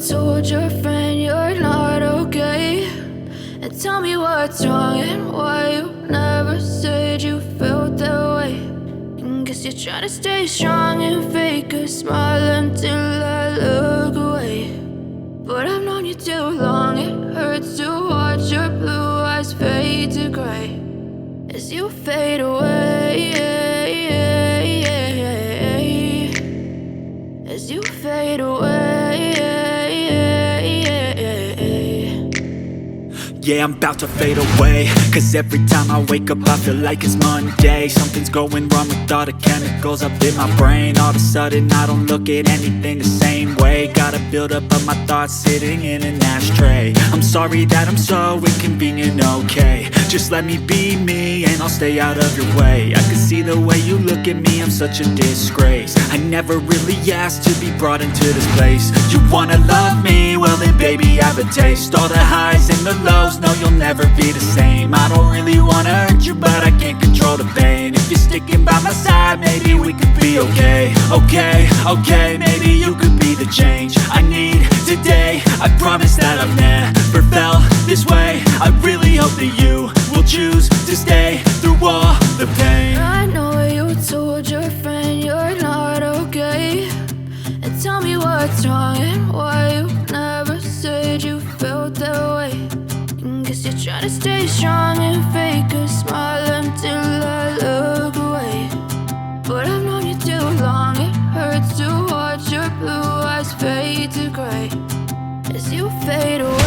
told your friend you're not okay, and tell me what's wrong and why you never said you felt that way. And guess you're trying to stay strong and fake a smile until I look away. But I've known you too long, it hurts to watch your blue eyes fade to gray as you fade away, as you fade away. Yeah, I'm about to fade away, cause every time I wake up I feel like it's Monday. Something's going wrong with all the chemicals up in my brain. All of a sudden I don't look at anything the same way. Gotta build up of my thoughts sitting in an ashtray. I'm sorry that I'm so inconvenient, okay. Just let me be me and I'll stay out of your way. I can see the way you look at me, I'm such a disgrace. I never really asked to be brought into this place. You wanna love me? Well then baby I have a taste. All the highs and the lows, no you'll never be the same. I don't really wanna hurt you but I can't control the pain. If you're sticking by my side maybe we could be okay. Okay, maybe you could be the change I need today. I promise that I've never felt this way. I really hope that you will choose to stay through all the pain. I know you told your friend you're not okay, and tell me what's wrong and why you never said you felt that way. And guess you're trying to stay strong and fake a smile until I look away. But I've known you too long, it hurts to watch your blue eyes fade to gray as you fade away.